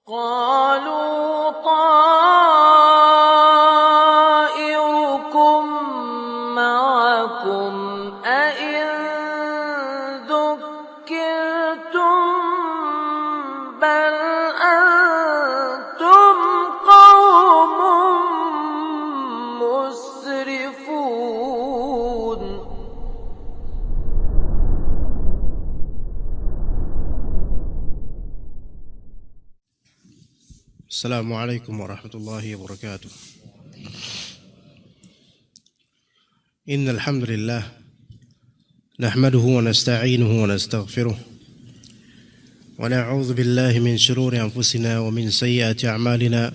قالوا طائركم معكم أئن ذكرتم بل أنتم قوم مسرفون. السلام عليكم ورحمة الله وبركاته. إن الحمد لله نحمده ونستعينه ونستغفره ونعوذ بالله من شرور أنفسنا ومن سيئات أعمالنا.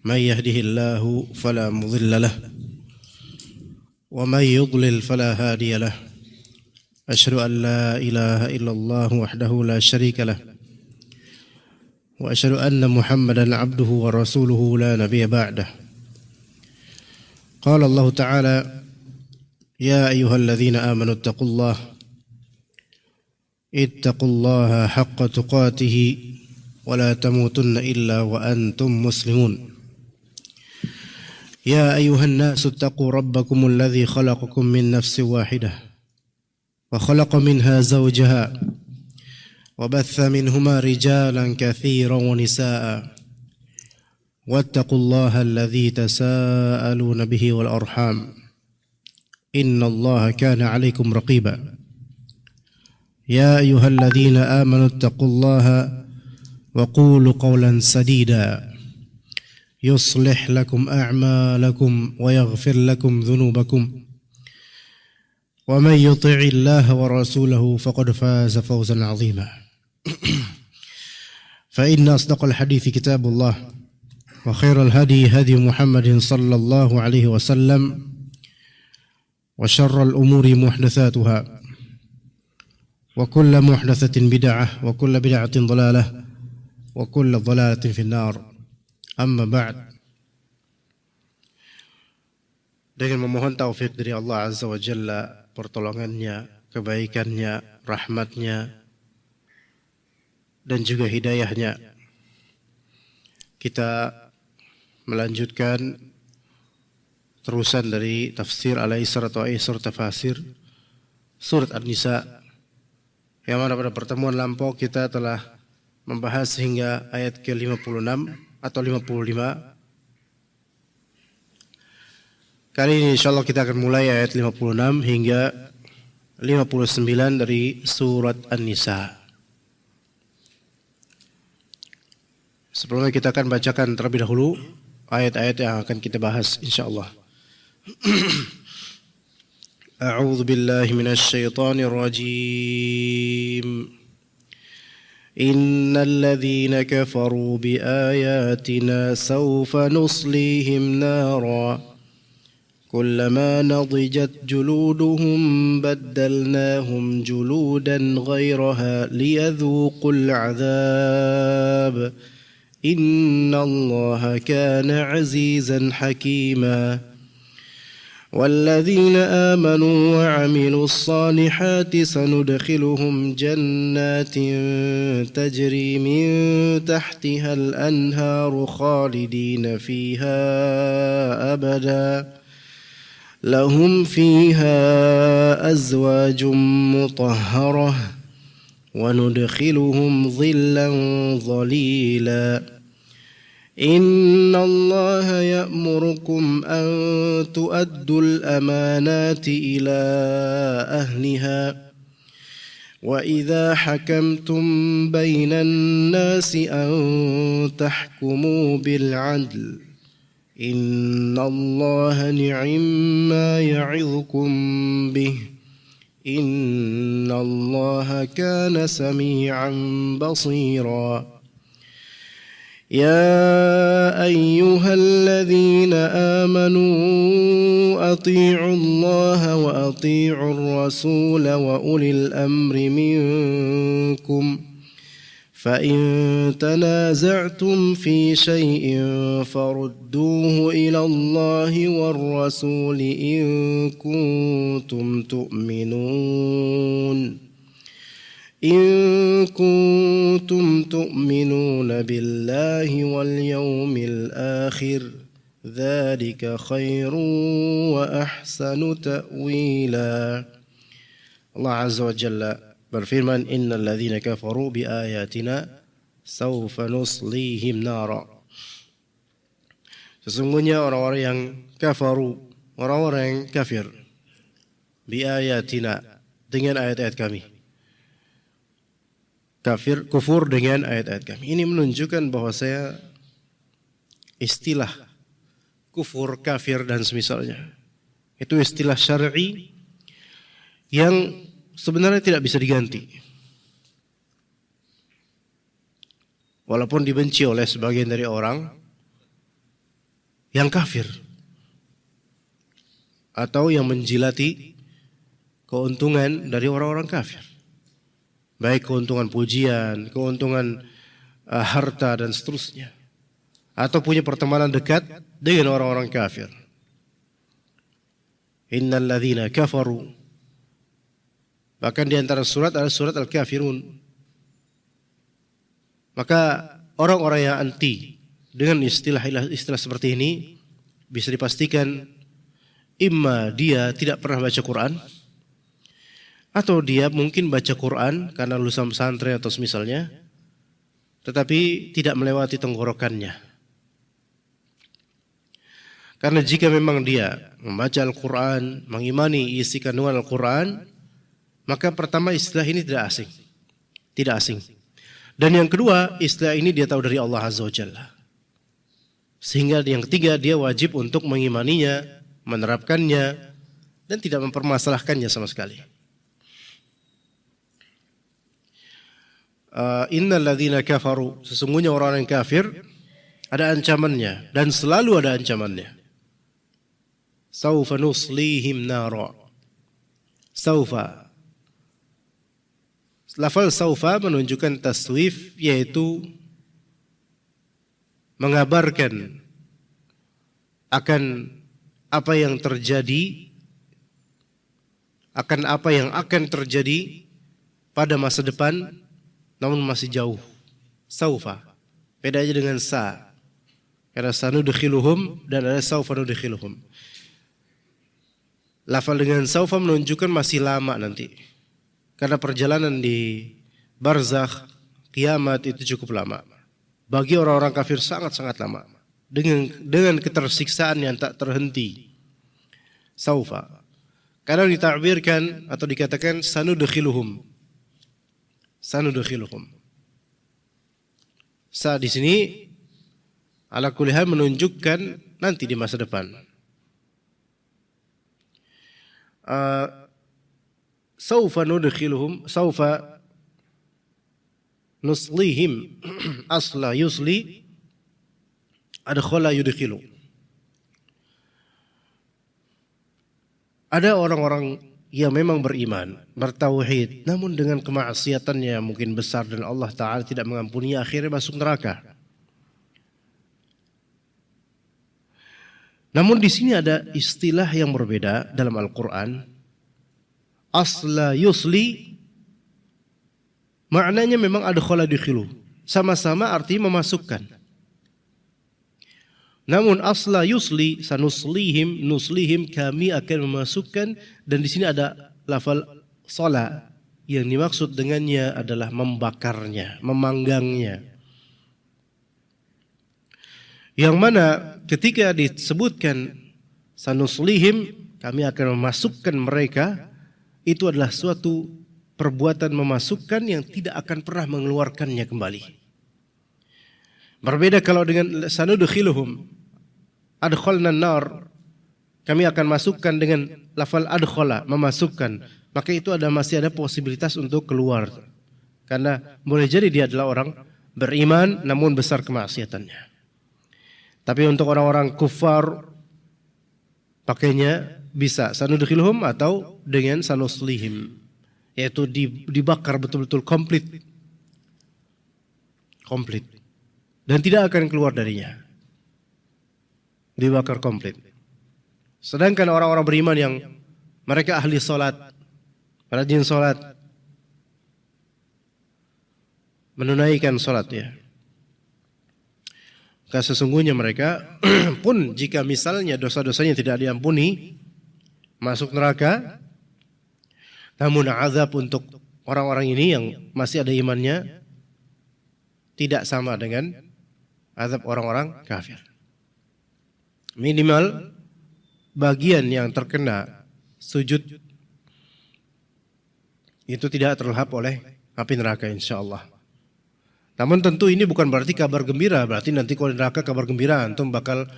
من يهده الله فلا مضل له ومن يضلل فلا هادي له. أشهد أن لا إله إلا الله وحده لا شريك له وأشهد أن محمدا عبده ورسوله لا نبي بعده. قال الله تعالى: يا أيها الذين آمنوا اتقوا الله حق تقاته ولا تموتن إلا وأنتم مسلمون. يا أيها الناس اتقوا ربكم الذي خلقكم من نفس واحدة وخلق منها زوجها وبث منهما رجالا كثيرا ونساء واتقوا الله الذي تساءلون به والأرحام إن الله كان عليكم رقيبا. يا أيها الذين آمنوا اتقوا الله وقولوا قولا سديدا يصلح لكم أعمالكم ويغفر لكم ذنوبكم ومن يطع الله ورسوله فقد فاز فوزا عظيما. فإن أصدق الحديث كتاب الله وخير الهدي هدي محمد صلى الله عليه وسلم وشر الأمور محدثاتها وكل محدثة بدعة وكل بدعة ضلالة وكل ضلالة في النار. Amma ba'd. Dengan memohon taufik dari Allah Azza wa Jalla, pertolongannya, kebaikannya, rahmatnya, dan juga hidayahnya, kita melanjutkan terusan dari tafsir Al-Aisar atau Aisar Tafasir Surat An-Nisa, yang mana pada pertemuan lampau kita telah membahas hingga ayat ke-56 atau 55. Kali ini insyaallah kita akan mulai ayat 56 hingga 59 dari Surat An-Nisa. Sebelumnya kita akan bacakan terlebih dahulu ayat-ayat yang akan kita bahas insyaallah. A'udzu billahi minasy syaithanir rajim. Innal ladzina kafaru bi ayatina sawfa nuslihim nara kullama nadijat juluduhum baddalnahum juludan ghayraha liyadhuqul 'adzab. Innallaha kana 'azizan hakima. والذين آمنوا وعملوا الصالحات سندخلهم جنات تجري من تحتها الأنهار خالدين فيها أبدا لهم فيها أزواج مطهرة وندخلهم ظلا ظليلا. إن الله يأمركم أن تؤدوا الأمانات إلى أهلها وإذا حكمتم بين الناس أن تحكموا بالعدل إن الله نعم ما يعظكم به إن الله كان سميعا بصيرا. يا أيها الذين آمنوا أطيعوا الله وأطيعوا الرسول وأولي الأمر منكم فإن تنازعتم في شيء فردوه إلى الله والرسول إن كنتم تؤمنون In kuntum tu'minuna billahi wal yawmil akhir dzalika khairun wa ahsanu ta'wila. Allah Azza wa Jalla berfirman, innal ladzina kafaru bi ayatina sawfa nuslihim nara. Sesungguhnya orang-orang yang kafaru, orang-orang yang kafir bi ayatina, dengan ayat-ayat kami. Kufur dengan ayat-ayat kami. Ini menunjukkan bahwa saya istilah kufur, kafir dan semisalnya itu istilah syar'i yang sebenarnya tidak bisa diganti. Walaupun dibenci oleh sebagian dari orang yang kafir atau yang menjilati keuntungan dari orang-orang kafir. Baik keuntungan pujian, keuntungan harta dan seterusnya. Atau punya pertemanan dekat dengan orang-orang kafir. Innal ladzina kafaru. Bahkan di antara surat ada surat Al-Kafirun. Maka orang-orang yang anti dengan istilah seperti ini bisa dipastikan imma dia tidak pernah baca Quran, atau dia mungkin baca Quran karena lulusan pesantren atau semisalnya, tetapi tidak melewati tenggorokannya. Karena jika memang dia membaca Al-Quran, mengimani isi kandungan Al-Quran, maka pertama istilah ini tidak asing. Dan yang kedua, istilah ini dia tahu dari Allah Azza wa Jalla. Sehingga yang ketiga, dia wajib untuk mengimaninya, menerapkannya, dan tidak mempermasalahkannya sama sekali. Innal ladzina kafaru, sesungguhnya orang yang kafir ada ancamannya dan selalu ada ancamannya. Saufa nuslihim nara. Saufa. Lafal saufa menunjukkan taswif, yaitu mengabarkan akan apa yang terjadi, akan apa yang akan terjadi pada masa depan, namun masih jauh. Saufa. Beda aja dengan sa. Karena sanudkhiluhum dan ada saufa nudkhiluhum. Lafal dengan saufa menunjukkan masih lama nanti. Karena perjalanan di barzakh, kiamat itu cukup lama. Bagi orang-orang kafir sangat-sangat lama. Dengan ketersiksaan yang tak terhenti. Saufa. Karena ditakbirkan atau dikatakan sanudkhiluhum. Sanudkhiluhum. Sa di sini ala kulli hal menunjukkan nanti di masa depan. Saufa nudkhiluhum, saufa nuslihim, asla yusli, adkhala yudkhilu. Ada orang-orang yang memang beriman, bertauhid, namun dengan kemaksiatannya mungkin besar dan Allah Ta'ala tidak mengampuninya, akhirnya masuk neraka. Namun di sini ada istilah yang berbeda dalam Al-Quran. Asla yusli, maknanya memang adkhala yudkhilu, sama-sama artinya memasukkan. Namun asla yusli, sanuslihim, nuslihim, kami akan memasukkan, dan di sini ada lafal sala, yang dimaksud dengannya adalah membakarnya, memanggangnya. Yang mana ketika disebutkan sanuslihim, kami akan memasukkan mereka, itu adalah suatu perbuatan memasukkan yang tidak akan pernah mengeluarkannya kembali. Berbeda kalau dengan sanudkhiluhum, adkhalna nar, kami akan masukkan dengan lafal adkhala, memasukkan, maka itu masih ada posibilitas untuk keluar. Karena boleh jadi dia adalah orang beriman namun besar kemaksiatannya. Tapi untuk orang-orang kufar pakainya bisa sanudkhiluhum atau dengan sanuslihim, yaitu dibakar betul-betul komplit dan tidak akan keluar darinya, dibakar komplit. Sedangkan orang-orang beriman yang mereka ahli salat, rajin salat, menunaikan salat ya. Karena sesungguhnya mereka pun jika misalnya dosa-dosanya tidak diampuni, masuk neraka, namun azab untuk orang-orang ini yang masih ada imannya tidak sama dengan azab orang-orang kafir. Minimal bagian yang terkena sujud itu tidak terlahap oleh api neraka insyaallah. Namun tentu ini bukan berarti kabar gembira, berarti nanti kalau neraka kabar gembira antum bakal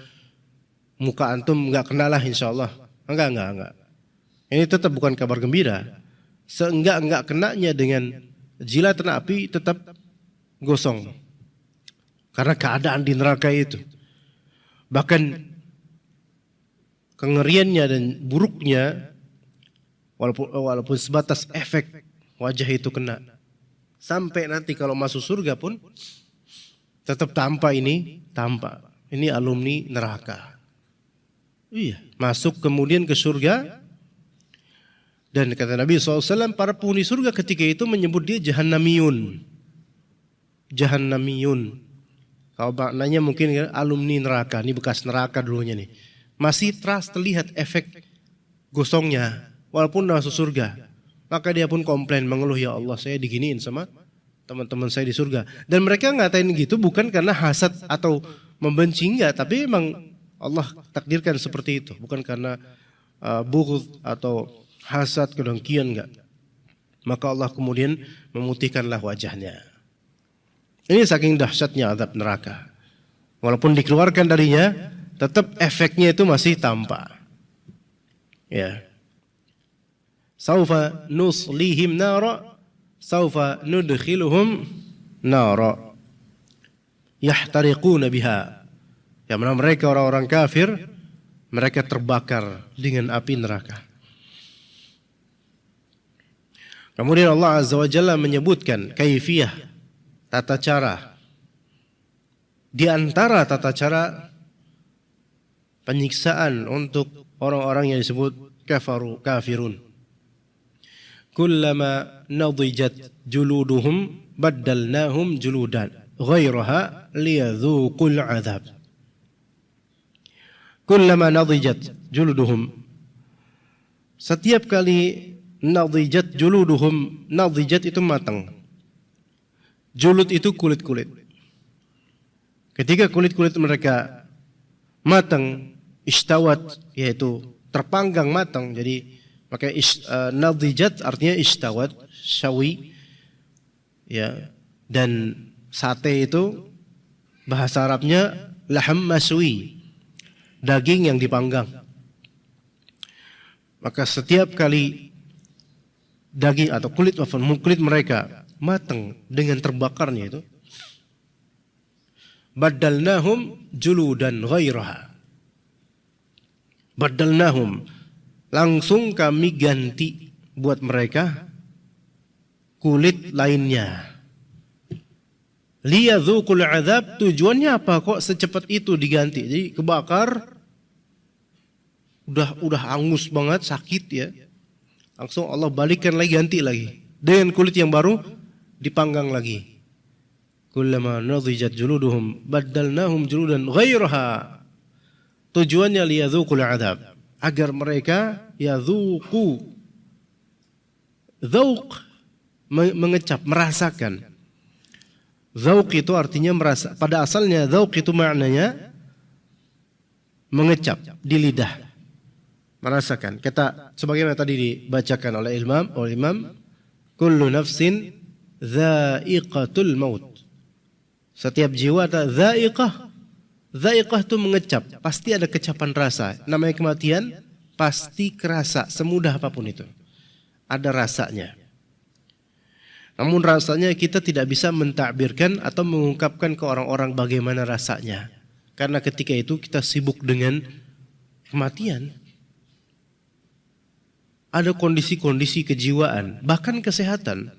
muka antum enggak kena lah insyaallah. Enggak. Ini tetap bukan kabar gembira. Seenggak kenanya dengan jilatan api tetap gosong. Karena keadaan di neraka itu. Bahkan kengeriannya dan buruknya walaupun sebatas efek wajah itu kena. Sampai nanti kalau masuk surga pun tetap tampak. Ini alumni neraka. Iya, masuk kemudian ke surga. Dan kata Nabi SAW, para penghuni surga ketika itu menyebut dia Jahannamiyun. Kalau maknanya mungkin alumni neraka, ini bekas neraka dulunya nih. Masih terlihat efek gosongnya, walaupun masuk surga. Maka dia pun komplain, mengeluh, ya Allah saya diginiin sama teman-teman saya di surga. Dan mereka ngatain gitu bukan karena hasad atau membenci, enggak. Tapi memang Allah takdirkan seperti itu. Bukan karena bughd atau hasad, kedengkian, enggak. Maka Allah kemudian memutihkanlah wajahnya. Ini saking dahsyatnya azab neraka. Walaupun dikeluarkan darinya, tetap efeknya itu masih tampak. Ya. Saufa nuslihim nara, saufa nudkhiluhum nara yahtariquna biha. Ya, mana mereka orang-orang kafir, mereka terbakar dengan api neraka. Kemudian Allah Azza wa Jalla menyebutkan kaifiyah, tata cara. Di antara tata cara penyiksaan untuk orang-orang yang disebut kafirun. Kullama nadijat juluduhum baddalnahum juludan ghairaha liyadhuqul azab. Kullama nadijat juluduhum, setiap kali nadijat juluduhum, nadijat itu matang, julud itu kulit-kulit. Ketika kulit-kulit mereka matang, istawat yaitu terpanggang matang, jadi maka nadijat artinya istawat, syawi, ya. Dan sate itu bahasa Arabnya laham maswi, daging yang dipanggang. Maka setiap kali daging atau kulit mereka matang dengan terbakarnya itu, baddalnahum juludan ghairaha. Baddalnahum, langsung kami ganti buat mereka kulit lainnya. Liyadzuqul azab, tujuannya apa kok secepat itu diganti? Jadi kebakar, udah hangus banget, sakit ya. Langsung Allah balikkan lagi, ganti lagi dengan kulit yang baru, dipanggang lagi. Kullama nadijat juluduhum baddalnahum juludan ghairaha. Tujuannya liyadzuqul azab, agar mereka yadzuqu, dzauq mengecap, merasakan. Dzauq itu artinya merasa. Pada asalnya dzauq itu maknanya mengecap di lidah, merasakan. Kata sebagaimana tadi dibacakan oleh imam, kullu nafsin dha'iqatul maut. Setiap jiwa ada dha'iqah. Dha'iqah itu mengecap, pasti ada kecapan rasa. Namanya kematian, pasti kerasa, semudah apapun itu. Ada rasanya. Namun rasanya kita tidak bisa mentakbirkan atau mengungkapkan ke orang-orang bagaimana rasanya. Karena ketika itu kita sibuk dengan kematian. Ada kondisi-kondisi kejiwaan, bahkan kesehatan.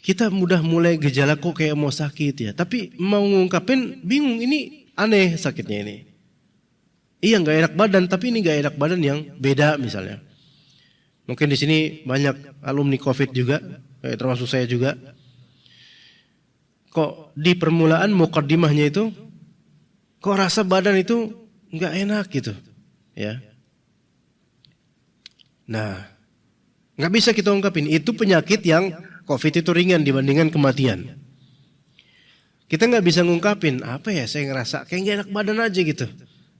Kita mudah mulai gejala kok kayak mau sakit ya. Tapi mau ngungkapin bingung, ini aneh sakitnya ini. Iya gak enak badan, tapi ini gak enak badan yang beda misalnya. Mungkin di sini banyak alumni COVID juga, termasuk saya juga. kok di permulaan mukaddimahnya itu kok rasa badan itu nggak enak gitu, ya. Nah, nggak bisa kita ungkapin itu penyakit yang COVID itu ringan dibandingkan kematian. Kita nggak bisa ngungkapin apa ya, saya ngerasa kayak nggak enak badan aja gitu.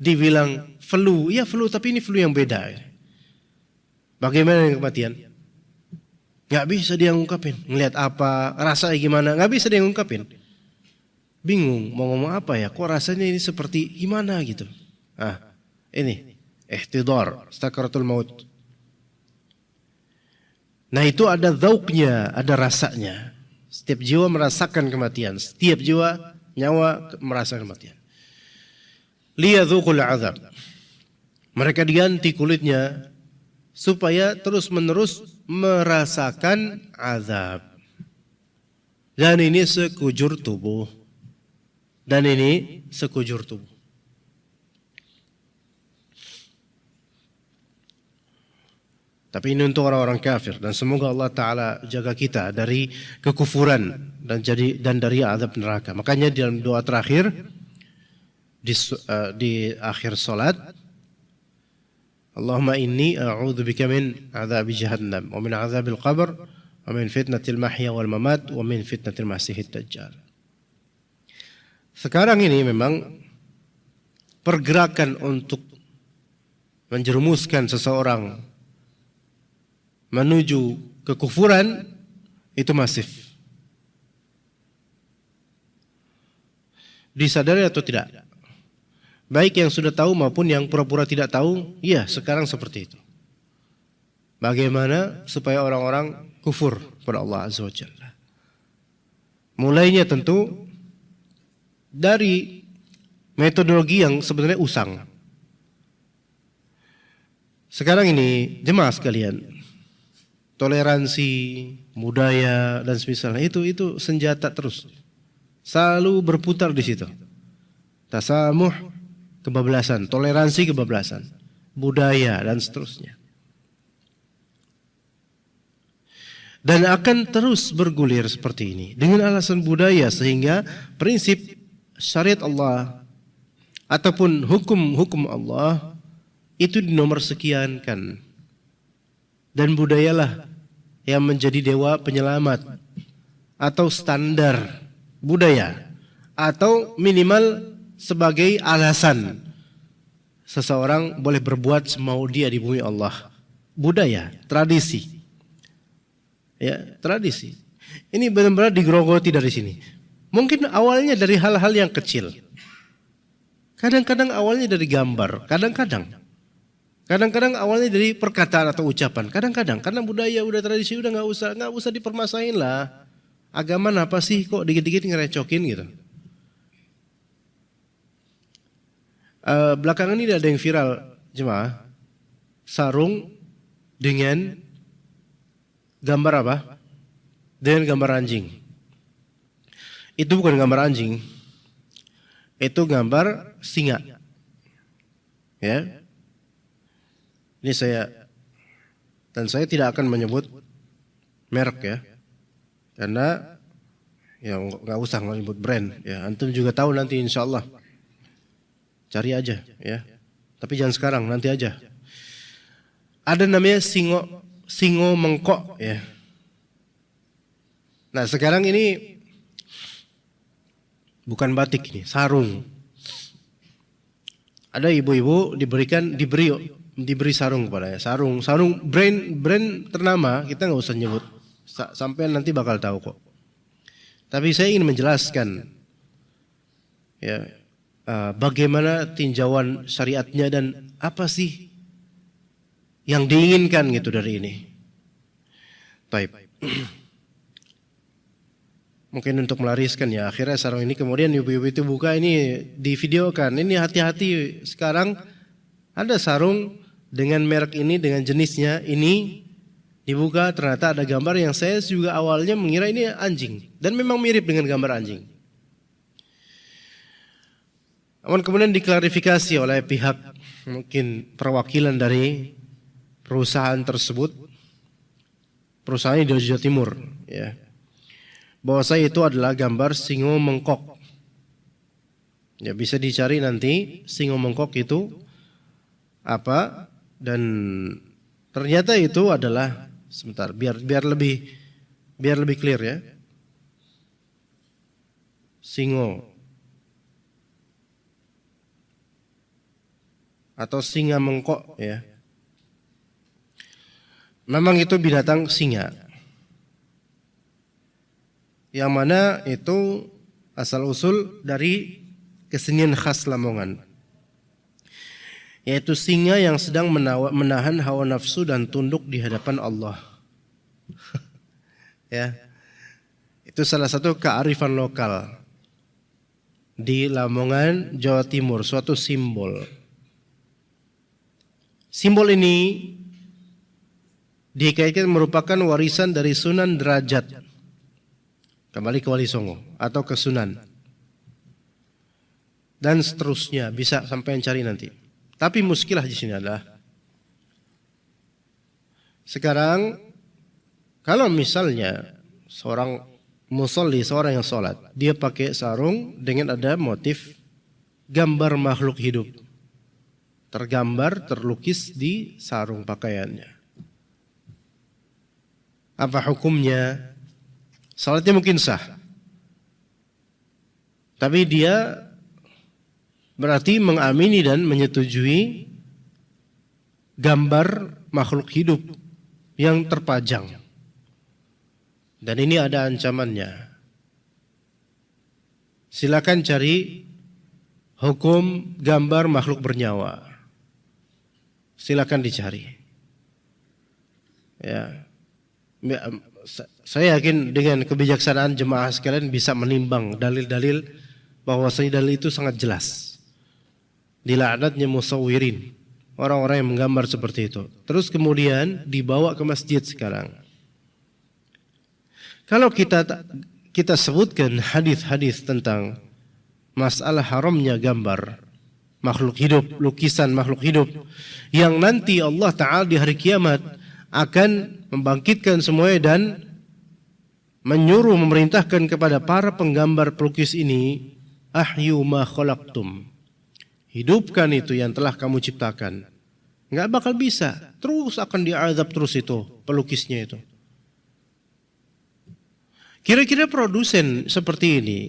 Dibilang flu, iya flu, tapi ini flu yang beda. Bagaimana dengan kematian? Nggak bisa dia ngungkapin. Ngelihat apa, rasanya gimana, nggak bisa dia ngungkapin. Bingung mau ngomong apa ya, kok rasanya ini seperti gimana gitu. Ini ihtidar, sakaratul maut. Nah itu ada dzauqnya, ada rasanya. Setiap jiwa merasakan kematian, setiap jiwa nyawa merasakan kematian. Liyadzuqul azab. Mereka diganti kulitnya supaya terus-menerus merasakan azab. Dan ini sekujur tubuh. Dan ini sekujur tubuh. Tapi ini untuk orang-orang kafir, dan semoga Allah Ta'ala jaga kita dari kekufuran dan dari azab neraka. Makanya dalam doa terakhir di akhir salat, Allahumma inni a'udzubika min azabi jahannam wa min azabil qabr wa min fitnatil mahya wal mamat wa min fitnatil masihid dajjal. Sekarang ini memang pergerakan untuk menjerumuskan seseorang menuju kekufuran itu masif. Disadari atau tidak? Baik yang sudah tahu maupun yang pura-pura tidak tahu, iya sekarang seperti itu. Bagaimana supaya orang-orang kufur pada Allah Azza wa Jalla? Mulainya tentu dari metodologi yang sebenarnya usang. Sekarang ini jemaah sekalian, toleransi, budaya dan semisalnya itu senjata terus. Selalu berputar di situ. Tasamuh, kebablasan, toleransi, kebablasan, budaya dan seterusnya. Dan akan terus bergulir seperti ini dengan alasan budaya, sehingga prinsip syariat Allah ataupun hukum-hukum Allah itu dinomor sekiankan. Dan budayalah yang menjadi dewa penyelamat atau standar budaya atau minimal sebagai alasan seseorang boleh berbuat semau dia di bumi Allah. Budaya, tradisi. Ya, tradisi. Ini benar-benar digerogoti dari sini. Mungkin awalnya dari hal-hal yang kecil. Kadang-kadang awalnya dari gambar, kadang-kadang awalnya dari perkataan atau ucapan. Kadang-kadang karena budaya udah tradisi udah nggak usah dipermasalahin lah. Agama apa sih kok dikit-dikit ngerecokin gitu. Belakangan ini ada yang viral jemaah, sarung dengan gambar apa? Dengan gambar anjing. Itu bukan gambar anjing, itu gambar singa. Ya. Ini saya tidak akan menyebut merek ya, karena ya nggak usah menyebut brand ya. Antum juga tahu nanti insya Allah, cari aja ya. Tapi jangan sekarang, nanti aja. Ada namanya singo mengkok ya. Nah sekarang ini bukan batik ini, sarung. Ada ibu-ibu diberi sarung kepadanya. Sarung brand ternama, kita nggak usah nyebut. Sampai nanti bakal tahu kok. Tapi saya ingin menjelaskan ya, bagaimana tinjauan syariatnya dan apa sih yang diinginkan gitu dari ini. Baik. Mungkin untuk melariskan ya, akhirnya sarung ini kemudian ibu-ibu itu buka, ini divideokan. Ini hati-hati, sekarang ada sarung dengan merek ini, dengan jenisnya ini, dibuka ternyata ada gambar yang saya juga awalnya mengira ini anjing, dan memang mirip dengan gambar anjing. Namun kemudian diklarifikasi oleh pihak mungkin perwakilan dari perusahaan tersebut, perusahaan di Jawa Timur ya, bahwasanya itu adalah gambar singo mengkok. Ya, bisa dicari nanti singo mengkok itu apa, dan ternyata itu adalah, sebentar biar lebih clear ya. Singo atau singa mengkok ya. Memang itu binatang singa, yang mana itu asal usul dari kesenian khas Lamongan, yaitu singa yang sedang menahan hawa nafsu dan tunduk di hadapan Allah. Ya, itu salah satu kearifan lokal di Lamongan, Jawa Timur, suatu simbol. Simbol ini dikaitkan merupakan warisan dari Sunan Derajat, kembali ke Wali Songo atau ke Sunan, dan seterusnya, bisa sampai cari nanti. Tapi muskilah di sini adalah sekarang kalau misalnya seorang musolli, seorang yang sholat, dia pakai sarung dengan ada motif gambar makhluk hidup, tergambar, terlukis di sarung pakaiannya. Apa hukumnya? Salatnya mungkin sah, tapi dia berarti mengamini dan menyetujui gambar makhluk hidup yang terpajang. Dan ini ada ancamannya. Silakan cari hukum gambar makhluk bernyawa. Silakan dicari. Ya. Saya yakin dengan kebijaksanaan jemaah sekalian bisa menimbang dalil-dalil bahwasanya dalil itu sangat jelas. Dilaknatnya musawwirin, orang-orang yang menggambar seperti itu. Terus kemudian dibawa ke masjid sekarang. Kalau kita sebutkan hadis-hadis tentang masalah haramnya gambar makhluk hidup, lukisan makhluk hidup, yang nanti Allah Ta'ala di hari kiamat akan membangkitkan semuanya dan menyuruh, memerintahkan kepada para penggambar pelukis ini, ahyu ma khalaqtum, hidupkan itu yang telah kamu ciptakan. Enggak bakal bisa, terus akan diazab terus itu pelukisnya itu. Kira-kira produsen seperti ini,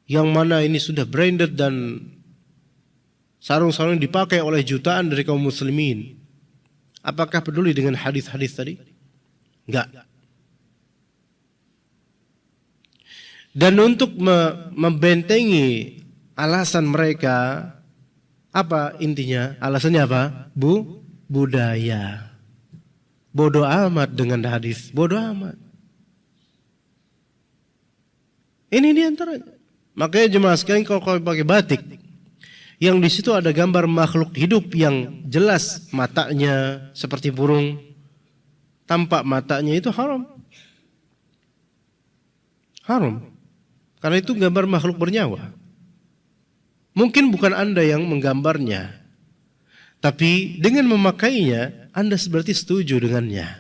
yang mana ini sudah branded dan sarung-sarung dipakai oleh jutaan dari kaum muslimin, apakah peduli dengan hadis-hadis tadi? Enggak. Dan untuk membentengi alasan mereka, apa intinya? Alasannya apa? Budaya. Bodoh amat dengan hadis, bodoh amat. Ini diantaranya. Makanya jemaah sekalian, kalau pakai batik yang di situ ada gambar makhluk hidup yang jelas matanya seperti burung, tampak matanya, itu haram. Haram. Karena itu gambar makhluk bernyawa. Mungkin bukan Anda yang menggambarnya, tapi dengan memakainya Anda berarti setuju dengannya.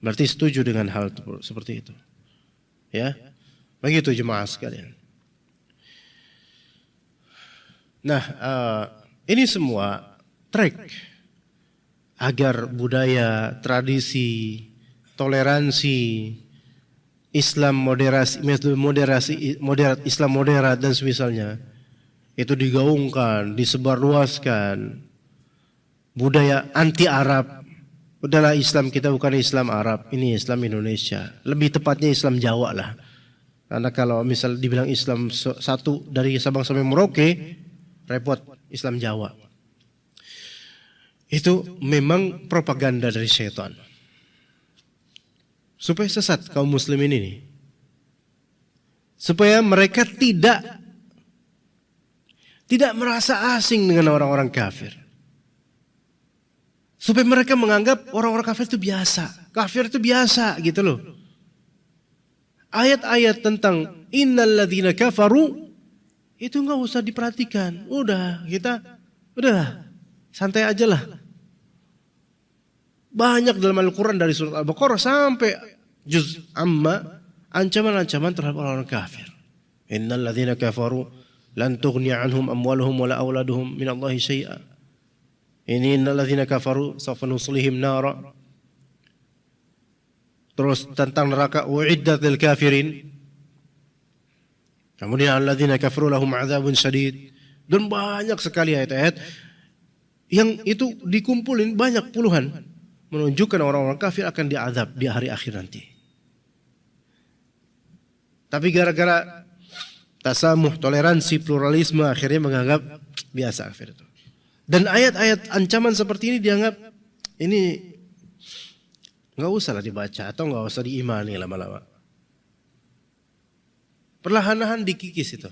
Berarti setuju dengan hal seperti itu. Ya, begitu jemaah sekalian. Nah, ini semua trik agar budaya, tradisi, toleransi, Islam moderasi, moderat, Islam moderat dan semisalnya itu digaungkan, disebarluaskan. Budaya anti Arab, udahlah Islam kita bukan Islam Arab, ini Islam Indonesia. Lebih tepatnya Islam Jawa lah. Karena kalau misal dibilang Islam satu dari Sabang sampai Merauke, repot, Islam Jawa. Itu memang propaganda dari syaitan, supaya sesat kaum muslimin ini, supaya mereka tidak merasa asing dengan orang-orang kafir, supaya mereka menganggap orang-orang kafir itu biasa gitu loh. Ayat-ayat tentang innal ladzina kafaru itu enggak usah diperhatikan. Udah santai aja lah. Banyak dalam Al-Quran dari surat Al-Baqarah sampai juz amma, ancaman-ancaman terhadap orang kafir. Innal ladzina kafaru lan tughni anhum amwaluhum wala auladuhum minallahi syai'a. Innal ladzina kafaru sawfa nuslihim nara. Terus tentang neraka, uiddat lil kafirin. Kemudian alladzina kafaru lahum adzabun syadid. Dan banyak sekali ayat-ayat yang itu dikumpulin banyak puluhan menunjukkan orang-orang kafir akan diazab di hari akhir nanti. Tapi gara-gara tasamuh, toleransi, pluralisme, akhirnya menganggap biasa kafir itu. Dan ayat-ayat ancaman seperti ini dianggap ini nggak usah lah dibaca atau nggak usah diimani lama-lama. Perlahan-lahan dikikis itu.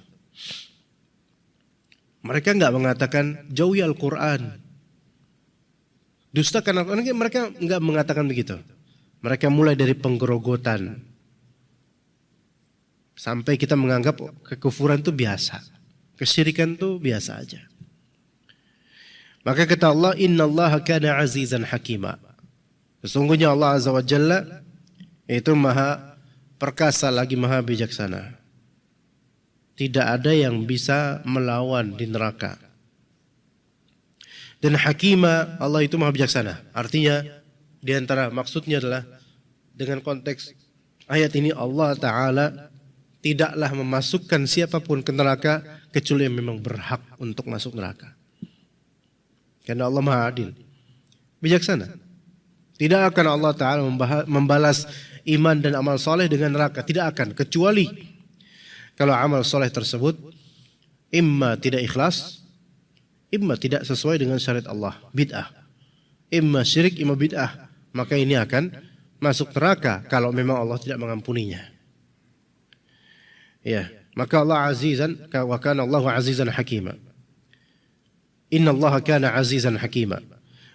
Mereka nggak mengatakan jauhi Al-Quran, dustakan Al-Quran. Mereka nggak mengatakan begitu. Mereka mulai dari penggerogotan sampai kita menganggap kekufuran itu biasa, kesyirikan itu biasa aja. Maka kata Allah, Innallaha kana azizan hakima. Sesungguhnya Allah Azza wa Jalla itu maha perkasa lagi maha bijaksana. Tidak ada yang bisa melawan di neraka. Dan hakima, Allah itu maha bijaksana. Artinya di antara maksudnya adalah dengan konteks ayat ini Allah Ta'ala tidaklah memasukkan siapapun ke neraka kecuali yang memang berhak untuk masuk neraka. Karena Allah maha adil, bijaksana. Tidak akan Allah Ta'ala membalas iman dan amal soleh dengan neraka. Tidak akan, kecuali kalau amal soleh tersebut imma tidak ikhlas, imma tidak sesuai dengan syariat Allah, bid'ah. Imma syirik, imma bid'ah. Maka ini akan masuk neraka kalau memang Allah tidak mengampuninya. Ya, maka Allah azizan, wa kana Allahu azizan hakima. Inna Allah kana azizan hakima.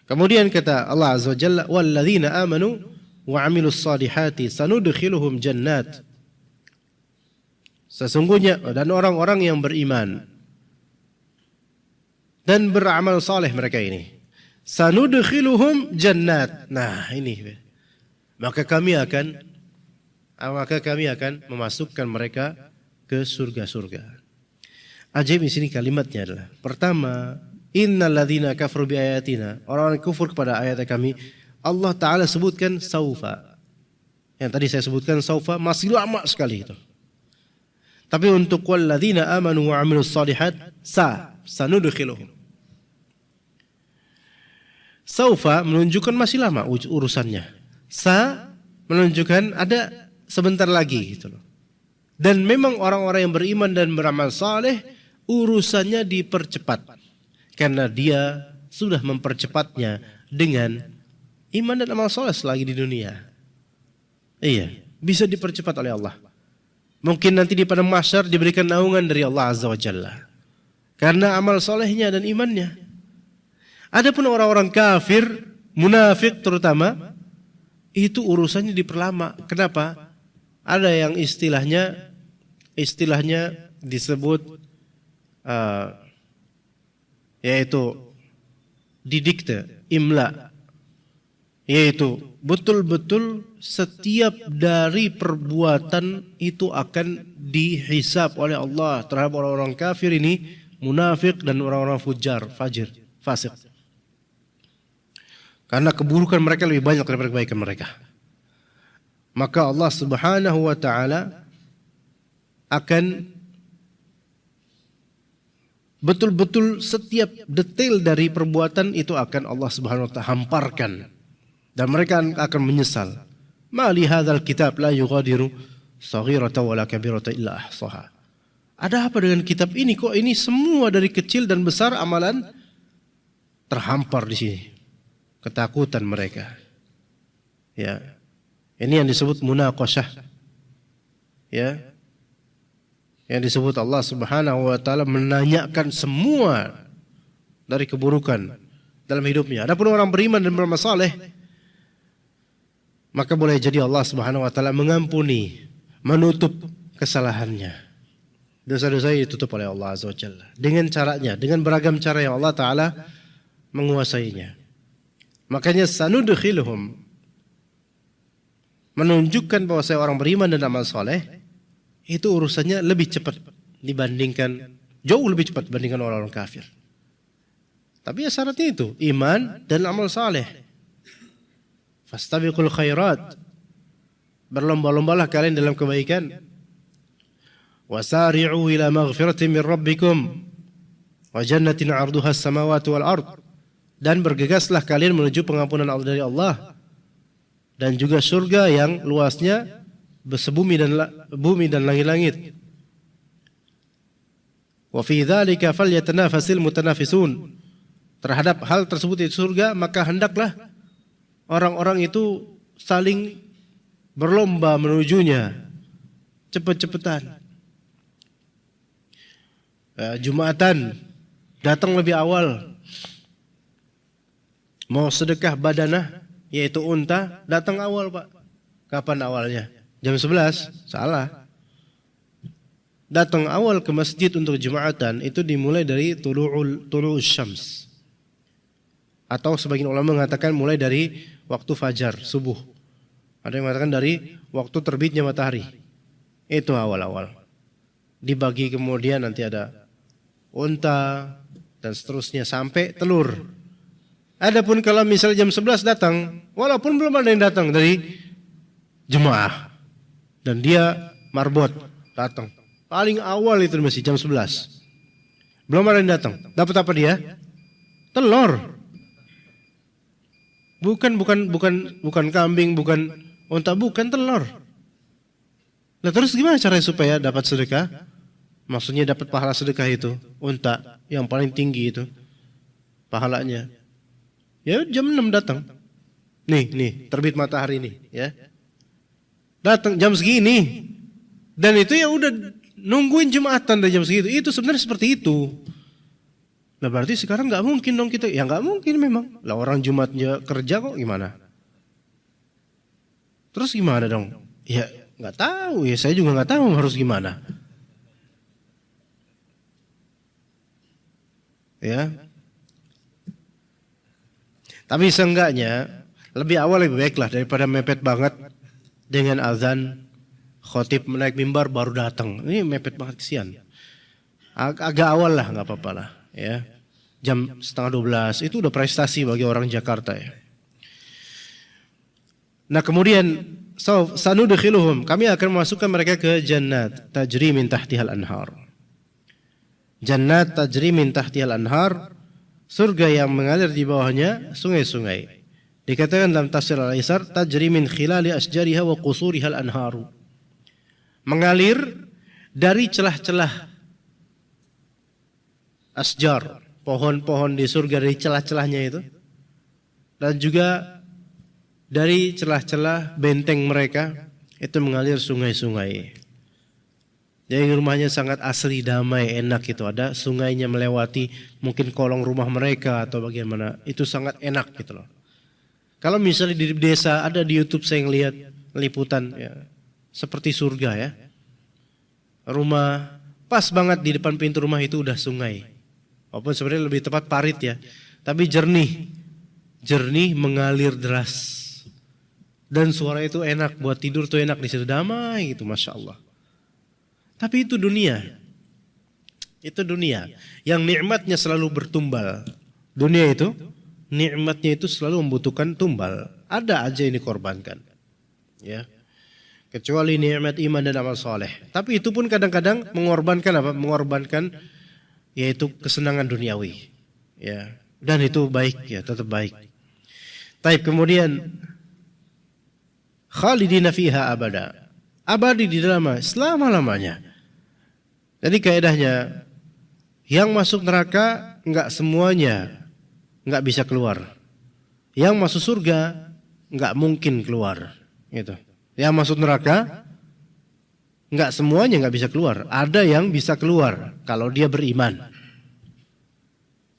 Kemudian kata Allah Azza wa Jalla, walladzina amanu wa amilus salihati sanudkhiluhum jannat. Sesungguhnya dan orang-orang yang beriman dan beramal saleh mereka ini, sanudkhiluhum jannat. Nah, ini maka kami akan memasukkan mereka ke surga-surga. Ajaib di sini kalimatnya adalah, pertama, innal ladzina kafaru bi ayatina, orang-orang kufur kepada ayat kami, Allah Ta'ala sebutkan saufa. Yang tadi saya sebutkan saufa masih lama sekali itu. Tapi untuk walladzina amanu wa amilus salihat, sanudkhiluhum. Saufa menunjukkan masih lama urusannya. Menunjukkan ada sebentar lagi gitu loh. Dan memang orang-orang yang beriman dan beramal saleh urusannya dipercepat. Karena dia sudah mempercepatnya dengan iman dan amal soleh selagi di dunia. Iya, bisa dipercepat oleh Allah. Mungkin nanti di padang mahsyar diberikan naungan dari Allah Azza wa Jalla. Karena amal solehnya dan imannya. Adapun orang-orang kafir, munafik terutama, itu urusannya diperlama. Kenapa? Ada yang istilahnya disebut yaitu didikte, imla, yaitu betul-betul setiap dari perbuatan itu akan dihisab oleh Allah terhadap orang-orang kafir ini, munafik dan orang-orang fajir, fasik. Karena keburukan mereka lebih banyak daripada kebaikan mereka. Maka Allah Subhanahu wa Ta'ala akan betul-betul setiap detail dari perbuatan itu akan Allah Subhanahu wa Ta'ala hamparkan. Dan mereka akan menyesal. Ma li hadzal kitab la yughadiru saghiratan wala kabiratan illa ahsaha. Ada apa dengan kitab ini? Kok ini semua dari kecil dan besar amalan terhampar di sini. Ketakutan mereka. Ya. Ini yang disebut munaqashah. Ya. Yang disebut Allah Subhanahu wa Ta'ala menanyakan semua dari keburukan dalam hidupnya. Adapun orang beriman dan beramal saleh, maka boleh jadi Allah Subhanahu wa Ta'ala mengampuni, menutup kesalahannya. Dosa-dosa ditutup oleh Allah Azza wa Jalla dengan caranya, dengan beragam cara yang Allah Ta'ala menguasainya. Makanya sanudkhiluhum menunjukkan bahwa saya orang beriman dan amal soleh, itu urusannya lebih cepat dibandingkan, jauh lebih cepat dibandingkan orang-orang kafir. Tapi ya syaratnya itu, iman dan amal soleh. Fastabiqul khairat, berlomba-lombalah kalian dalam kebaikan. Wasari'u ila maghfiratin min rabbikum wa jannatin 'arduha as-samawati wal ard, dan bergegaslah kalian menuju pengampunan Allah dari Allah dan juga surga yang luasnya sebumi dan langit-langit. Wa fi dzalika falyatanafasil mutanafisun, terhadap hal tersebut di surga maka hendaklah orang-orang itu saling berlomba menujunya, cepat-cepatan. Jumatan datang lebih awal. Mau sedekah badanah, yaitu unta, datang awal Pak. Kapan awalnya? Jam 11? Salah. Datang awal ke masjid untuk Jumatan itu dimulai dari tulu'us syams. Atau sebagian ulama mengatakan mulai dari waktu fajar, subuh. Ada yang mengatakan dari waktu terbitnya matahari. Itu awal-awal. Dibagi kemudian nanti ada unta dan seterusnya sampai telur. Adapun kalau misalnya jam 11 datang, walaupun belum ada yang datang dari jemaah dan dia marbot datang. Paling awal itu masih jam 11. Belum ada yang datang. Dapat apa dia? Telur. Bukan kambing, bukan unta, bukan telur. Nah terus gimana caranya supaya dapat sedekah? Maksudnya dapat pahala sedekah itu, unta yang paling tinggi itu pahalanya. Ya jam 6 datang. Nih terbit matahari nih, ya. Datang jam segini. Dan itu ya udah nungguin Jumatan dari jam segitu. Itu sebenarnya seperti itu. Nah berarti sekarang nggak mungkin dong kita. Ya nggak mungkin memang. Lah orang Jumatnya kerja kok gimana? Terus gimana dong? Ya nggak tahu. Ya saya juga nggak tahu harus gimana. Ya. Tapi seenggaknya lebih awal lebih baik lah daripada mepet banget dengan azan, khotib menaik mimbar baru datang. Ini mepet banget, kesian. Agak awal lah nggak apa-apa lah, ya. Jam 11:30 itu udah prestasi bagi orang Jakarta ya. Nah kemudian sanudkhiluhum, kami akan memasukkan mereka ke jannat tajri min tahtihal anhar. Jannat tajri min tahtihal anhar, surga yang mengalir di bawahnya sungai-sungai. Dikatakan dalam tafsir Al-Aisar, tajri min khilali asjariha wa qusurihal anharu. Mengalir dari celah-celah asjar, pohon-pohon di surga, dari celah-celahnya itu. Dan juga dari celah-celah benteng mereka itu mengalir sungai-sungai. Jadi rumahnya sangat asri, damai, enak itu. Ada sungainya melewati mungkin kolong rumah mereka atau bagaimana. Itu sangat enak gitu loh. Kalau misalnya di desa, ada di YouTube saya ngelihat liputan ya, seperti surga ya. Rumah pas banget di depan pintu rumah itu udah sungai. Walaupun sebenarnya lebih tepat parit ya. Tapi jernih. Jernih mengalir deras. Dan suara itu enak, buat tidur tuh enak di situ, damai gitu, Masya Allah. Tapi itu dunia. Itu dunia yang nikmatnya selalu bertumbal. Dunia itu nikmatnya itu selalu membutuhkan tumbal. Ada aja yang dikorbankan. Ya. Kecuali nikmat iman dan amal soleh. Tapi itu pun kadang-kadang mengorbankan apa? Mengorbankan yaitu kesenangan duniawi. Ya. Dan itu baik ya, tetap baik. Taib kemudian khalidina fiha abada. Abadi di dalamnya selama-lamanya. Jadi kaedahnya yang masuk neraka enggak semuanya enggak bisa keluar. Yang masuk surga enggak mungkin keluar, gitu. Yang masuk neraka enggak semuanya enggak bisa keluar. Ada yang bisa keluar kalau dia beriman.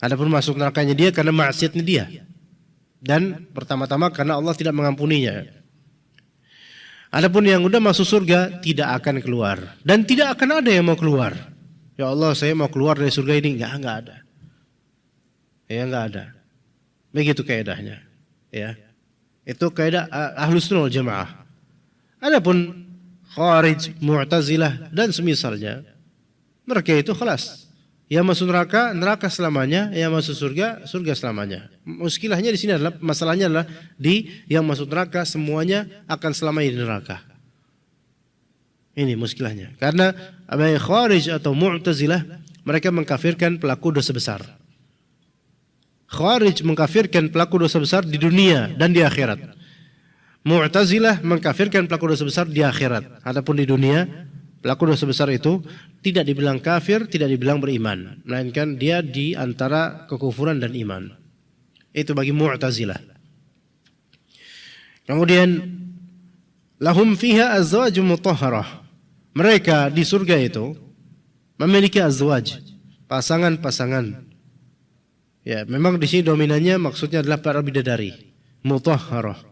Adapun masuk nerakanya dia karena maksiatnya dia. Dan pertama-tama karena Allah tidak mengampuninya. Adapun yang udah masuk surga tidak akan keluar dan tidak akan ada yang mau keluar. Ya Allah, saya mau keluar dari surga ini, enggak ada. Ya enggak ada. Begitu kaidahnya. Ya. Itu kaidah Ahlus Sunnah wal Jamaah. Adapun Khawarij, Mu'tazilah dan semisalnya, mereka itu khalas. Yang masuk neraka, neraka selamanya, yang masuk surga, surga selamanya. Muskilahnya di sini adalah, masalahnya adalah di yang masuk neraka semuanya akan selamanya di neraka. Ini muskilahnya. Karena Khawarij atau Mu'tazilah, mereka mengkafirkan pelaku dosa besar. Khawarij mengkafirkan pelaku dosa besar di dunia dan di akhirat. Mu'tazilah mengkafirkan pelaku dosa besar di akhirat. Adapun di dunia, pelaku dosa besar itu tidak dibilang kafir, tidak dibilang beriman, melainkan dia di antara kekufuran dan iman. Itu bagi Mu'tazilah. Kemudian lahum fiha azwajun mutahharah. Mereka di surga itu memiliki azwaj, pasangan-pasangan. Ya, memang di sini dominannya maksudnya adalah para bidadari, mutahharah,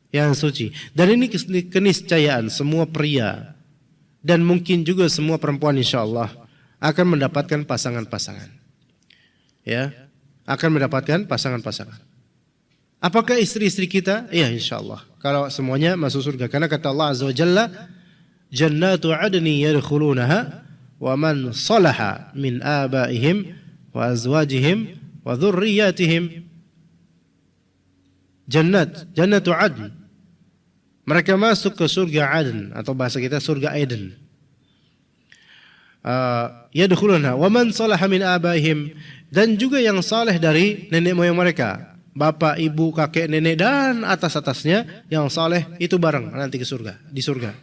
yang suci. Dan ini keniscayaan semua pria dan mungkin juga semua perempuan insyaallah akan mendapatkan pasangan-pasangan. Ya, akan mendapatkan pasangan-pasangan. Apakah istri-istri kita? Ya, insyaallah. Kalau semuanya masuk surga, karena kata Allah Azza wa Jalla, jannatu adni yadkhulunaha wa man salaha min abaihim wa azwajihim wa dhurriyyatihim. Jannatu adn. Mereka masuk ke surga Aden, atau bahasa kita surga Eden. Yadkhuluna wa man salaha min abaihim, dan juga yang saleh dari nenek moyang mereka, bapak, ibu, kakek, nenek dan atas-atasnya yang saleh itu bareng nanti ke surga, di surga.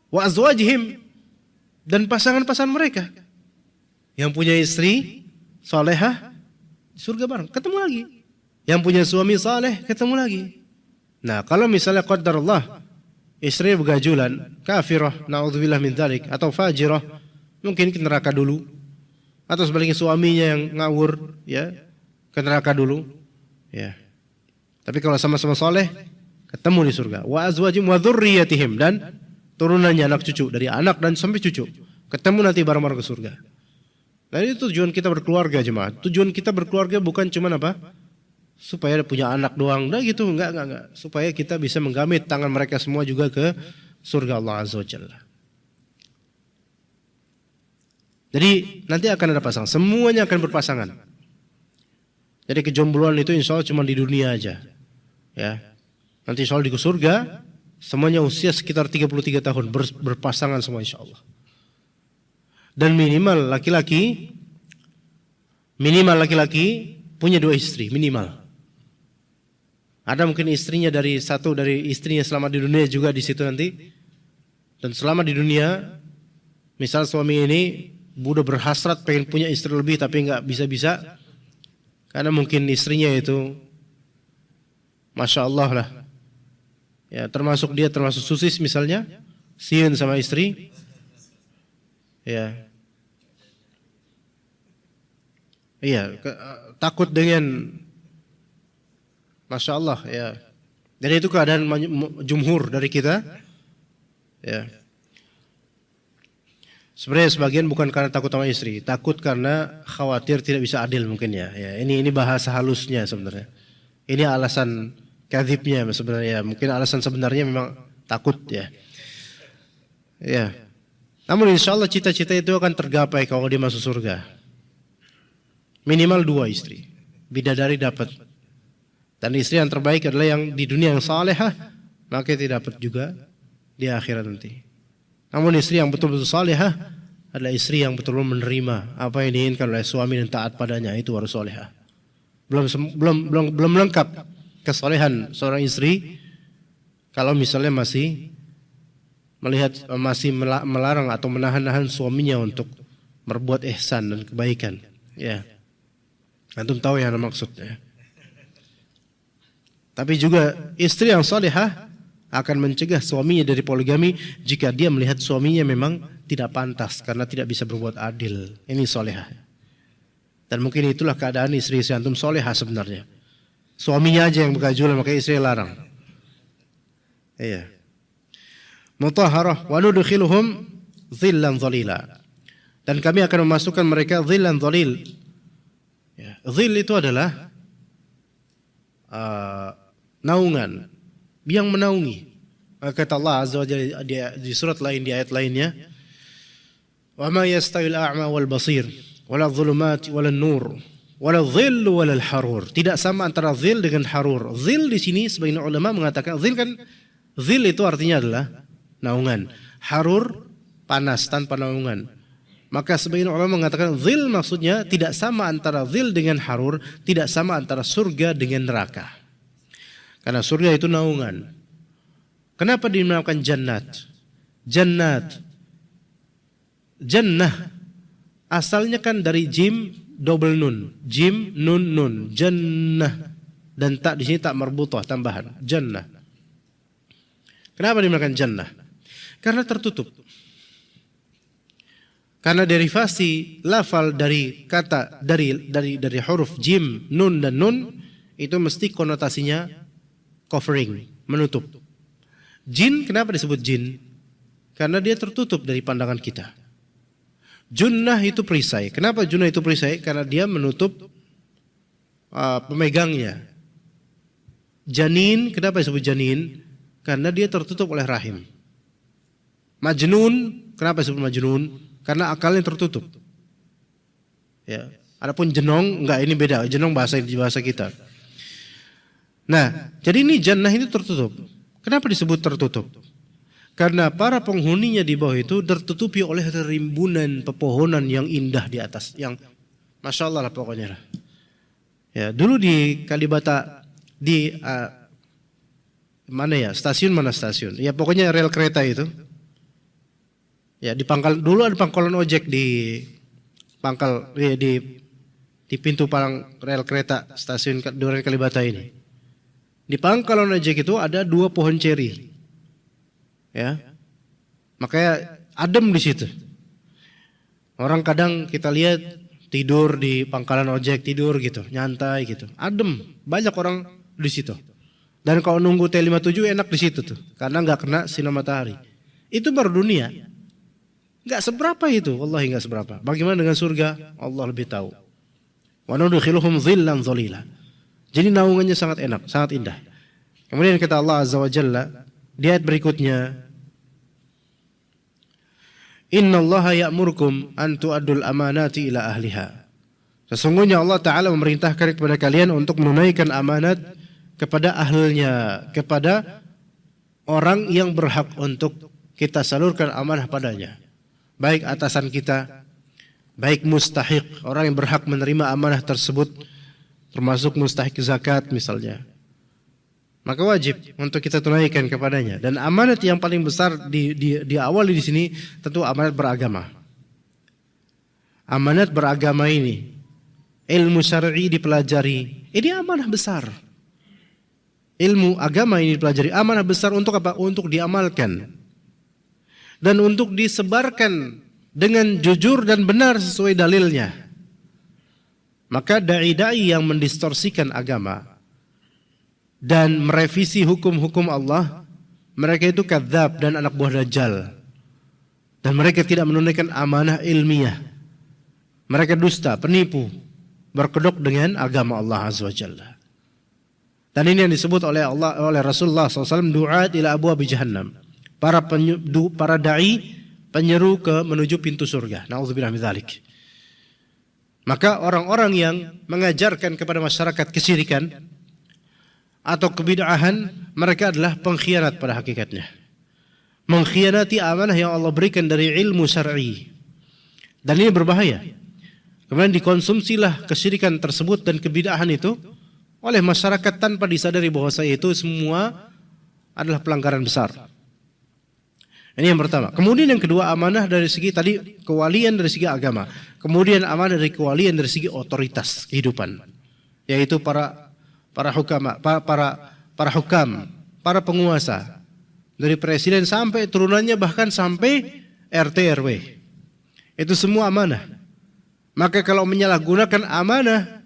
Wa azwajihim, dan pasangan-pasangan mereka yang punya istri salehah di surga bareng, ketemu lagi. Yang punya suami saleh ketemu lagi. Nah, kalau misalnya qadarullah istri begajulan, kafirah, naudzubillah min dzalik, atau fajirah, mungkin ke neraka dulu. Atau sebaliknya suaminya yang ngawur, ya, ke neraka dulu, ya. Tapi kalau sama-sama saleh, ketemu di surga. Wa azwajim wa dzurriyyatihim, dan turunannya anak cucu, dari anak dan sampai cucu, ketemu nanti bareng-bareng ke surga. Nah, itu tujuan kita berkeluarga, jemaah. Tujuan kita berkeluarga bukan cuma apa? Supaya punya anak doang, dah gitu, enggak. Supaya kita bisa menggamit tangan mereka semua juga ke surga Allah Azza wa Jalla. Jadi nanti akan ada pasangan, semuanya akan berpasangan. Jadi kejombloan itu insya Allah cuma di dunia aja, ya. Nanti insya Allah di surga semuanya usia sekitar 33 tahun berpasangan semua insya Allah. Dan minimal laki-laki punya 2 istri minimal. Ada mungkin istrinya dari istrinya selama di dunia juga di situ nanti. Dan selama di dunia, misal suami ini udah berhasrat pengen punya istri lebih tapi nggak bisa-bisa, karena mungkin istrinya itu, masya Allah lah, ya termasuk susis misalnya, sieun sama istri, ya, iya takut dengan, masya Allah, ya. Dan itu keadaan jumhur dari kita, ya. Sebenarnya sebagian bukan karena takut sama istri, takut karena khawatir tidak bisa adil mungkin ya. Ya, ini bahasa halusnya sebenarnya. Ini alasan kadzibnya sebenarnya. Mungkin alasan sebenarnya memang takut ya. Ya. Namun insya Allah cita-cita itu akan tergapai kalau dia masuk surga. Minimal 2 istri, bidadari dapat. Dan istri yang terbaik adalah yang di dunia yang salehah, maka tidak dapat juga di akhirat nanti. Namun istri yang betul-betul salehah adalah istri yang betul-betul menerima apa yang diinginkan oleh suami dan taat padanya, itu harus salehah. Belum lengkap kesalehan seorang istri kalau misalnya masih melarang atau menahan-nahan suaminya untuk berbuat ihsan dan kebaikan. Ya, antum tahu yang maksudnya. Tapi juga istri yang salihah akan mencegah suaminya dari poligami jika dia melihat suaminya memang tidak pantas karena tidak bisa berbuat adil. Ini salihah. Dan mungkin itulah keadaan istri antum salihah sebenarnya. Suaminya aja yang bergajulan, maka istri larang. Iya. Mutahharah wa nudkhiluhum dhillan dhalila. Dan kami akan memasukkan mereka dhillan dhalil. Ya, dhil itu adalah naungan yang menaungi. Kata Allah Azza wa Jalla di surat lain, di ayat lainnya, "Wa ma yastawil a'ma wal basir, wala dhulumat wala nur, wala dhill wala harur." Tidak sama antara dhil dengan harur. Dhil di sini sebagian ulama mengatakan dhil itu artinya adalah naungan. Harur panas tanpa naungan. Maka sebagian ulama mengatakan dhil maksudnya tidak sama antara dhil dengan harur, tidak sama antara surga dengan neraka. Karena surga itu naungan. Kenapa dinamakan jannat? Jannah asalnya kan dari jim double nun, jim nun nun, jannah, dan tak di sini tak marbutah tambahan, jannah. Kenapa dinamakan jannah? Karena tertutup. Karena derivasi lafal dari kata dari huruf jim, nun dan nun itu mesti konotasinya covering, menutup. Jin, kenapa disebut jin? Karena dia tertutup dari pandangan kita. Junnah itu perisai. Kenapa junnah itu perisai? Karena dia menutup pemegangnya. Janin, kenapa disebut janin? Karena dia tertutup oleh rahim. Majnun, kenapa disebut majnun? Karena akalnya tertutup. Ya. Adapun jenong, enggak, ini beda. Jenong bahasa kita. Nah, jadi ini jannah itu tertutup. Kenapa disebut tertutup? Karena para penghuninya di bawah itu tertutupi oleh rimbunan pepohonan yang indah di atas, yang masya Allah lah pokoknya lah. Ya, dulu di Kalibata di mana ya, stasiun mana stasiun? Ya pokoknya rel kereta itu. Ya di pangkal, dulu ada pangkalan ojek di pangkal di pintu palang rel kereta stasiun Duren Kalibata ini. Di pangkalan ojek itu ada 2 pohon ceri, ya, makanya adem di situ. Orang kadang kita lihat tidur di pangkalan ojek, tidur gitu, nyantai gitu, adem. Banyak orang di situ. Dan kalau nunggu T57 enak di situ tuh, karena nggak kena sinar matahari. Itu baru dunia, nggak seberapa itu, wallahi nggak seberapa. Bagaimana dengan surga? Allah lebih tahu. Wa nudkhiluhum dhillan dhalila. Jadi naungannya sangat enak, sangat indah. Kemudian kata Allah Azza wa Jalla di ayat berikutnya, "Innallaha ya'murukum an tu'addul amanati ila ahliha." Sesungguhnya Allah Ta'ala memerintahkan kepada kalian untuk menunaikan amanat kepada ahlnya, kepada orang yang berhak untuk kita salurkan amanah padanya. Baik atasan kita, baik mustahik, orang yang berhak menerima amanah tersebut, termasuk mustahik zakat misalnya, maka wajib untuk kita tunaikan kepadanya. Dan amanat yang paling besar diawali di sini tentu amanat beragama. Amanat beragama ini, ilmu syar'i dipelajari, ini amanah besar. Ilmu agama ini dipelajari, amanah besar untuk apa? Untuk diamalkan dan untuk disebarkan dengan jujur dan benar sesuai dalilnya. Maka dai-dai yang mendistorsikan agama dan merevisi hukum-hukum Allah, mereka itu kadzab dan anak buah Dajjal. Dan mereka tidak menunaikan amanah ilmiah. Mereka dusta, penipu, berkedok dengan agama Allah Azza wa Jalla. Dan ini yang disebut oleh Rasulullah SAW, du'at ila abwabi jahannam. Para dai penyeru menuju pintu surga. Na'udzubillah min dzalik. Maka orang-orang yang mengajarkan kepada masyarakat kesyirikan atau kebid'ahan, mereka adalah pengkhianat pada hakikatnya. Mengkhianati amanah yang Allah berikan dari ilmu syar'i. Dan ini berbahaya. Kemudian dikonsumsilah kesyirikan tersebut dan kebid'ahan itu oleh masyarakat tanpa disadari bahwa itu semua adalah pelanggaran besar. Ini yang pertama. Kemudian yang kedua, amanah dari segi tadi kewalian dari segi agama. Kemudian amanah dari kewalian dari segi otoritas kehidupan, yaitu para hukam, para penguasa, dari presiden sampai turunannya, bahkan sampai RT RW. Itu semua amanah. Maka kalau menyalahgunakan amanah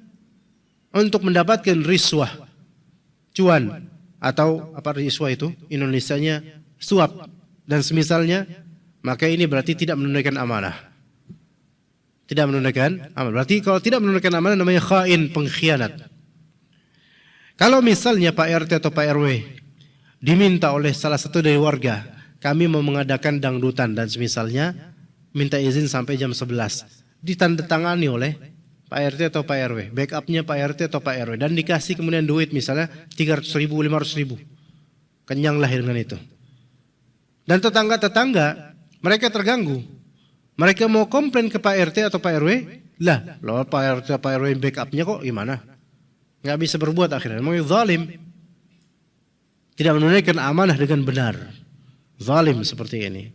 untuk mendapatkan riswah, cuan, atau apa riswah itu? Indonesianya suap dan semisalnya, maka ini berarti tidak menunaikan amanah. Tidak menunaikan amanah. Berarti kalau tidak menunaikan amanah namanya khain, pengkhianat. Kalau misalnya Pak RT atau Pak RW diminta oleh salah satu dari warga, kami mau mengadakan dangdutan dan semisalnya, minta izin sampai jam 11. Ditandatangani oleh Pak RT atau Pak RW, backupnya Pak RT atau Pak RW, dan dikasih kemudian duit misalnya 300.000, 500.000. Kenyang lahir dengan itu. Dan tetangga-tetangga mereka terganggu. Mereka mau komplain ke Pak RT atau Pak RW, lah, loh Pak RT atau Pak RW backupnya kok gimana? Nggak bisa berbuat akhirnya. Memang zalim. Tidak menunaikan amanah dengan benar. Zalim seperti ini.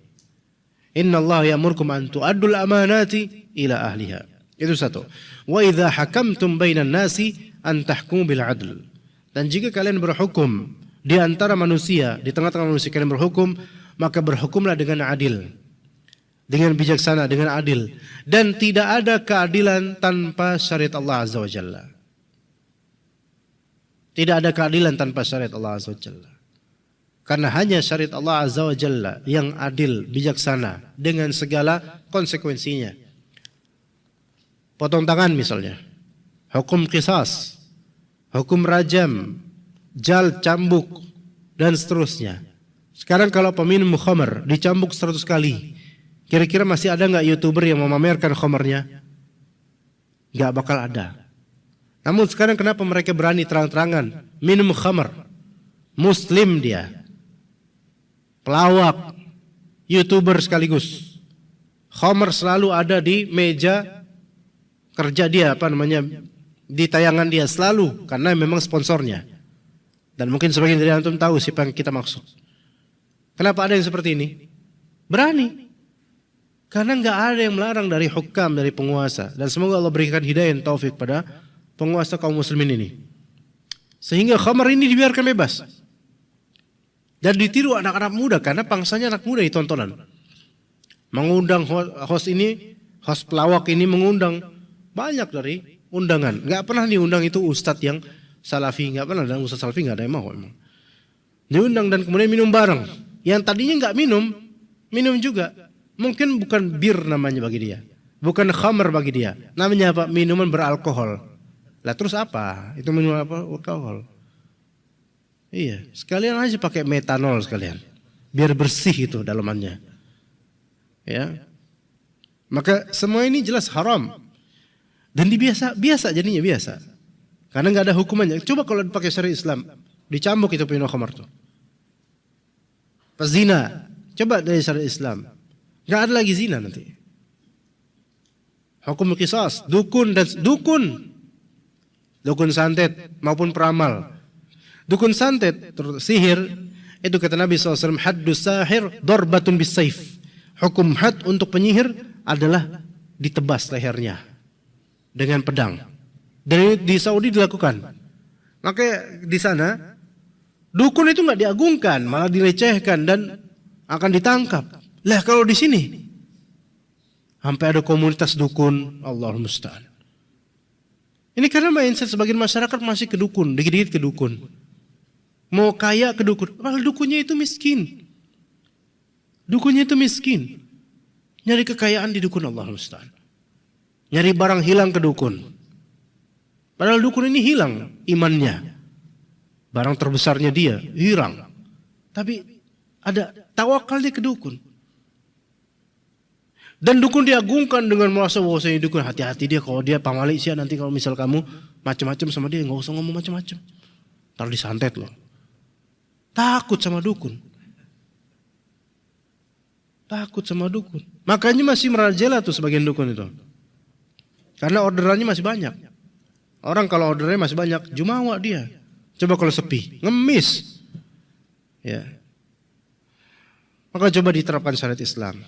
Inna Allah ya'murkum an tu'addul amanati ila ahliha. Itu satu. Wa idza hakamtum bainan nasi an tahkumu bil adl. Dan jika kalian berhukum di antara manusia, di tengah-tengah manusia kalian berhukum, maka berhukumlah dengan adil. Dengan bijaksana, dengan adil. Dan tidak ada keadilan tanpa syariat Allah Azza wa Jalla. Tidak ada keadilan tanpa syariat Allah Azza wa Jalla. Karena hanya syariat Allah Azza wa Jalla yang adil, bijaksana dengan segala konsekuensinya. Potong tangan misalnya, hukum qisas, hukum rajam, jal, cambuk, dan seterusnya. Sekarang kalau peminum khamar dicambuk 100 kali, kira-kira masih ada nggak YouTuber yang memamerkan khamarnya? Nggak bakal ada. Namun sekarang kenapa mereka berani terang-terangan minum khamar? Muslim dia, pelawak, YouTuber sekaligus. Khamar selalu ada di meja kerja dia, di tayangan dia selalu, karena memang sponsornya. Dan mungkin sebagian dari antum tahu siapa yang kita maksud. Kenapa ada yang seperti ini? Berani. Karena nggak ada yang melarang dari hukam, dari penguasa. Dan semoga Allah berikan hidayah dan taufik pada penguasa kaum muslimin ini. Sehingga khamar ini dibiarkan bebas. Dan ditiru anak-anak muda, karena pangsanya anak muda ditontonan. Mengundang host pelawak ini mengundang banyak dari undangan. Nggak pernah diundang itu ustadz yang salafi, nggak pernah. Dan ustadz salafi nggak ada yang mau emang. Diundang dan kemudian minum bareng. Yang tadinya nggak minum juga. Mungkin bukan bir namanya bagi dia, bukan khamr bagi dia. Namanya apa? Minuman beralkohol. Lah terus apa? Itu minuman apa? Alkohol. Iya, sekalian aja pakai metanol sekalian, biar bersih itu dalamannya. Ya, maka semua ini jelas haram. Dan biasa jadinya biasa. Karena nggak ada hukumannya. Coba kalau dipakai syariat Islam, dicambuk itu peminum khamar tuh. Pezina, coba dari syariat Islam, nggak ada lagi zina nanti. Hukum qisas, dukun santet maupun peramal. Dukun santet, sihir, itu kata Nabi SAW, haddus sahir darbatun bis saif. Hukum had untuk penyihir adalah ditebas lehernya dengan pedang. Dan di Saudi dilakukan. Maka di sana dukun itu nggak diagungkan, malah dilecehkan dan akan ditangkap. Lah kalau di sini sampai ada komunitas dukun, Allahul musta'an. Ini karena mindset sebagian masyarakat masih ke dukun, dikit-dikit ke dukun. Mau kaya ke dukun, padahal dukunnya itu miskin. Dukunnya itu miskin. Nyari kekayaan di dukun, Allahul musta'an. Nyari barang hilang ke dukun. Padahal dukun ini hilang imannya. Barang terbesarnya dia hilang. Tapi ada tawakal dia ke dukun. Dan dukun diagungkan dengan merasa bahwasanya dukun, hati-hati dia kalau dia pamalik sih, nanti kalau misal kamu macam-macam sama dia, nggak usah ngomong macam-macam. Ntar disantet loh. Takut sama dukun. Takut sama dukun. Makanya masih merajalela tuh sebagian dukun itu. Karena orderannya masih banyak. Orang kalau ordernya masih banyak, jumawa dia. Coba kalau sepi, ngemis. Ya. Maka coba diterapkan syariat Islam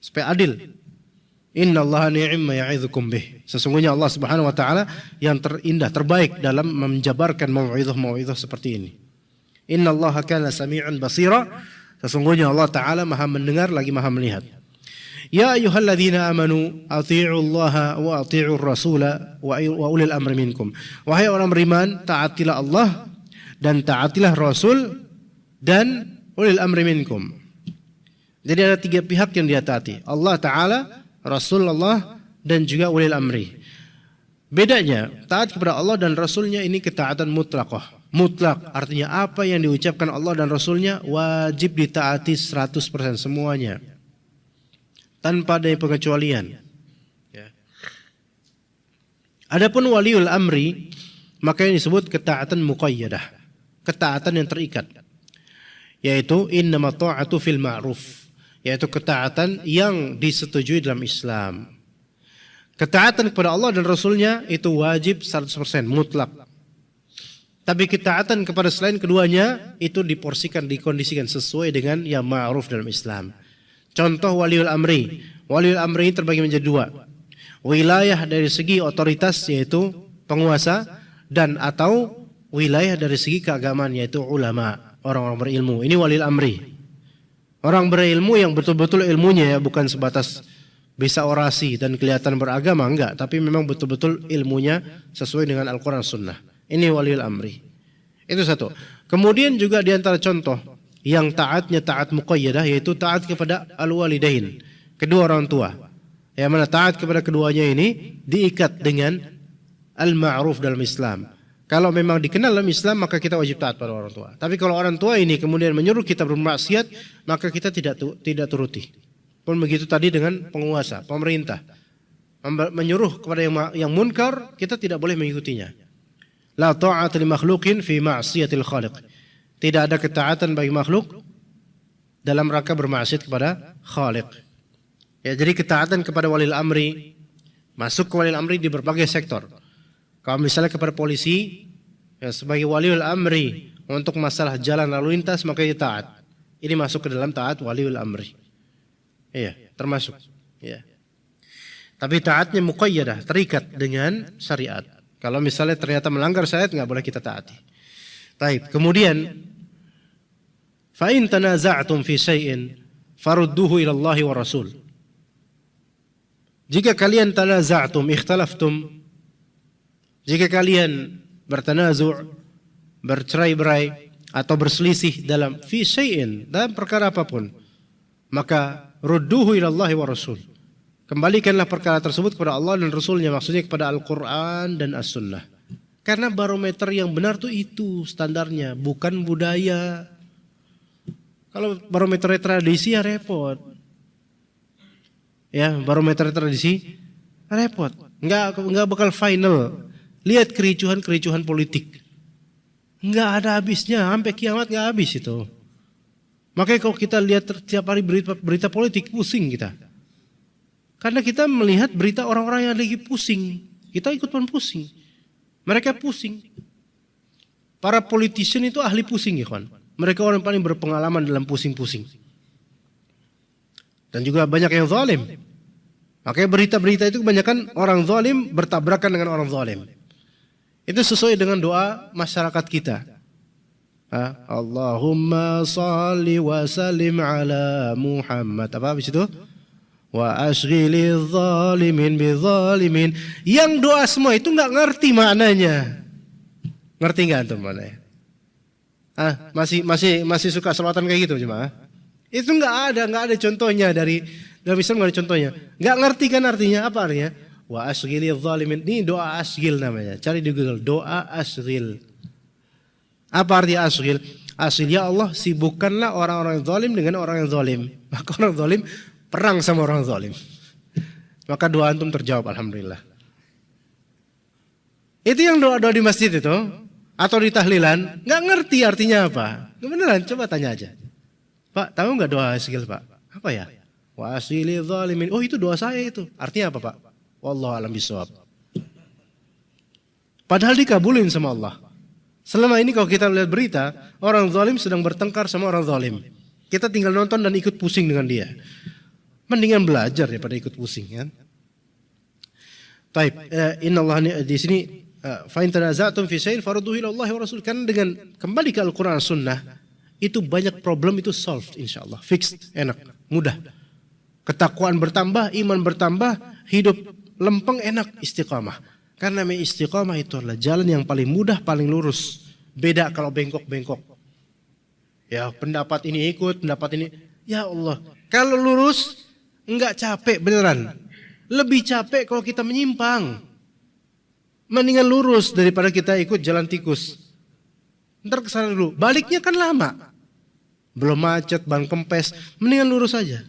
supaya adil. Innallaha ni'ma ya'idzukum bih. Sesungguhnya Allah Subhanahu wa taala yang terindah, terbaik dalam menjabarkan mau'izah seperti ini. Innallaha kana sami'an basira. Sesungguhnya Allah taala Maha mendengar lagi Maha melihat. Ya ayyuhalladzina amanu athi'ullaha wa athi'ur rasula wa ulil amri minkum. Wahai orang beriman, taatilah Allah dan taatilah Rasul dan ulil amri minkum. Jadi ada 3 pihak yang dia taati. Allah Ta'ala, Rasulullah, dan juga ulil amri. Bedanya, taat kepada Allah dan Rasulnya ini ketaatan mutlaqah. mutlak, artinya apa yang diucapkan Allah dan Rasulnya wajib ditaati 100% semuanya, tanpa ada pengecualian. Ya. Adapun waliul amri, maka yang disebut ketaatan muqayyadah, ketaatan yang terikat, yaitu innama ta'atu fil ma'ruf, yaitu ketaatan yang disetujui dalam Islam. Ketaatan kepada Allah dan Rasulnya itu wajib 100% mutlak. Tapi ketaatan kepada selain keduanya itu diporsikan, dikondisikan sesuai dengan yang ma'ruf dalam Islam. Contoh waliul amri. Waliul amri terbagi menjadi dua. Wilayah dari segi otoritas yaitu penguasa, dan atau wilayah dari segi keagamaan yaitu ulama, orang-orang berilmu. Ini waliul amri. Orang berilmu yang betul-betul ilmunya ya, bukan sebatas bisa orasi dan kelihatan beragama, enggak, tapi memang betul-betul ilmunya sesuai dengan Al-Quran Sunnah. Ini waliul amri. Itu satu. Kemudian juga diantara contoh yang taatnya taat muqayyadah yaitu taat kepada al-walidain, kedua orang tua. Yang mana taat kepada keduanya ini diikat dengan al-ma'ruf dalam Islam. Kalau memang dikenal dalam Islam maka kita wajib taat pada orang tua. Tapi kalau orang tua ini kemudian menyuruh kita bermaksiat, maka kita tidak turuti. Pun begitu tadi dengan penguasa, pemerintah. Menyuruh kepada yang munkar, kita tidak boleh mengikutinya. La ta'ata li makhluqin fi ma'siyatil khaliq. Tidak ada ketaatan bagi makhluk dalam rangka bermaksiat kepada Khaliq. Ya, jadi ketaatan kepada walil amri, masuk ke walil amri di berbagai sektor. Kalau misalnya kepada polisi, ya, sebagai waliul amri untuk masalah jalan lalu lintas maka dia taat. Ini masuk ke dalam taat waliul amri. Iya, termasuk. Ya. Tapi taatnya muqayyadah, terikat dengan syariat. Kalau misalnya ternyata melanggar syariat nggak boleh kita taati. Taib. Kemudian, fa in tanaza'tum fi syai'in farudduhu ila Allah wa Rasul. Jika kalian tanaza'tum, ikhtalaftum, jika kalian bertanazu', bercerai-berai atau berselisih dalam fi syai'in, dalam perkara apapun, maka rudduhu ila Allah wa Rasul. Kembalikanlah perkara tersebut kepada Allah dan Rasulnya, maksudnya kepada Al-Quran dan As-Sunnah. Karena barometer yang benar tuh itu standarnya, bukan budaya. Kalau barometer tradisi ya repot. Ya, barometer tradisi repot. Enggak bakal final. Lihat kericuhan politik. Enggak ada habisnya, sampai kiamat enggak habis itu. Makanya kalau kita lihat setiap hari berita politik, pusing kita. Karena kita melihat berita orang-orang yang lagi pusing, kita ikut pun pusing. Mereka pusing. Para politician itu ahli pusing ya kawan. Mereka orang paling berpengalaman dalam pusing-pusing. Dan juga banyak yang zalim. Makanya berita-berita itu kebanyakan orang zalim bertabrakan dengan orang zalim. Itu sesuai dengan doa masyarakat kita. Allahumma salli wa sallim ala Muhammad. Apa habis itu? Wa ashghilil zalimin bidzalimin. Yang doa semua itu enggak ngerti maknanya. Ngerti enggak antum maknanya? Masih suka selawatan kayak gitu jemaah? Itu enggak ada contohnya dari Islam, enggak ada contohnya. Enggak ngerti kan artinya? Apa artinya? Wa ashghilil zalimin. Ini doa asghil namanya. Cari di Google, doa asghil. Apa arti asghil? Asghil, ya Allah, sibukkanlah orang-orang yang zalim dengan orang yang zalim. Maka orang zalim perang sama orang zalim. Maka doa antum terjawab, alhamdulillah. Itu yang doa-doa di masjid itu atau di tahlilan, enggak ngerti artinya apa. Beneran, coba tanya aja. Pak, tahu enggak doa asghil, Pak? Apa ya? Wa asghilil zalimin. Oh, itu doa saya itu. Artinya apa, Pak? Wallahu a'lam bishawab. Padahal dikabulin sama Allah. Selama ini kalau kita lihat berita, orang zalim sedang bertengkar sama orang zalim. Kita tinggal nonton dan ikut pusing dengan dia. Mendingan belajar daripada ikut pusing kan. Taib, innallaha di sini fa in tanaza'tum fi syai'in farudduhu ila Allah wa Rasul. Kan dengan kembali ke Al-Qur'an Sunnah itu banyak problem itu solved insyaallah. Fixed, enak, mudah. Ketakwaan bertambah, iman bertambah, hidup lempeng, enak, istiqamah. Karena istiqamah itu adalah jalan yang paling mudah, paling lurus. Beda kalau bengkok-bengkok. Ya, pendapat ini ikut, pendapat ini. Ya Allah, kalau lurus enggak capek beneran. Lebih capek kalau kita menyimpang. Mendingan lurus daripada kita ikut jalan tikus. Ntar kesana dulu. Baliknya kan lama. Belum macet, ban kempes. Mendingan lurus aja.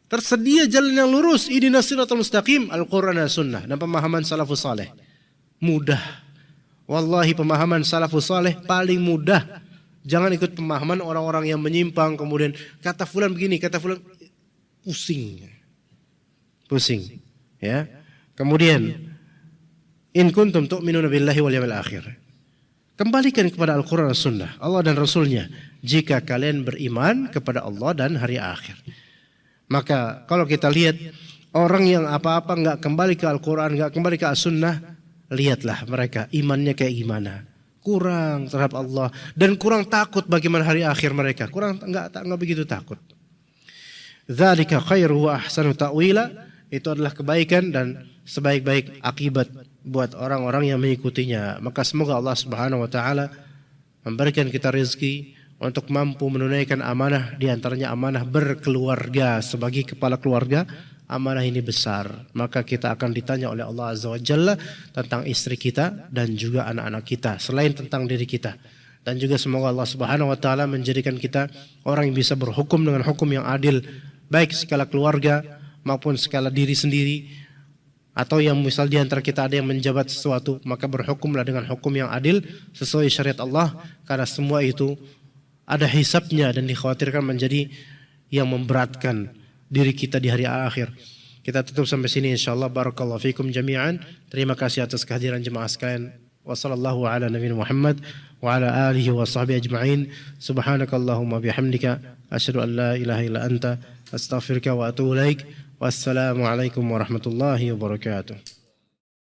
Tersedia jalan yang lurus. Ihdinas siratal mustaqim. Al-Quran dan Sunnah. Dan pemahaman salafus saleh. Mudah. Wallahi pemahaman salafus saleh paling mudah. Jangan ikut pemahaman orang-orang yang menyimpang. Kemudian kata fulan begini, kata fulan. Pusing. Ya. Kemudian. In kuntum tu'minuna billahi wal yawmil akhir. Kembalikan kepada Al-Quran dan Sunnah, Allah dan Rasulnya. Jika kalian beriman kepada Allah dan hari akhir. Maka kalau kita lihat orang yang apa-apa nggak kembali ke Al-Quran, nggak kembali ke As-Sunnah, lihatlah mereka imannya kayak gimana. Kurang terhadap Allah dan kurang takut bagaimana hari akhir mereka. Kurang nggak begitu takut. Dzalika khairu wa ahsanu ta'wila. Itu adalah kebaikan dan sebaik-baik akibat buat orang-orang yang mengikutinya. Maka semoga Allah Subhanahu wa taala memberikan kita rezeki untuk mampu menunaikan amanah, di antaranya amanah berkeluarga. Sebagai kepala keluarga, amanah ini besar. Maka kita akan ditanya oleh Allah Azza wa Jalla tentang istri kita dan juga anak-anak kita, selain tentang diri kita. Dan juga semoga Allah Subhanahu wa taala menjadikan kita orang yang bisa berhukum dengan hukum yang adil, baik skala keluarga maupun skala diri sendiri. Atau yang misal di antara kita ada yang menjabat sesuatu, maka berhukumlah dengan hukum yang adil sesuai syariat Allah, karena semua itu ada hisabnya dan dikhawatirkan menjadi yang memberatkan diri kita di hari akhir. Kita tutup sampai sini insyaallah. Barakallahu fikum jami'an. Terima kasih atas kehadiran jemaah sekalian. Wassallallahu ala nabiyina Muhammad wa ala alihi wa sahbihi ajma'in. Subhanakallahumma bihamdika asyhadu an la ilaha illa anta astaghfiruka wa atubu ilaik. Wassalamualaikum warahmatullahi wabarakatuh.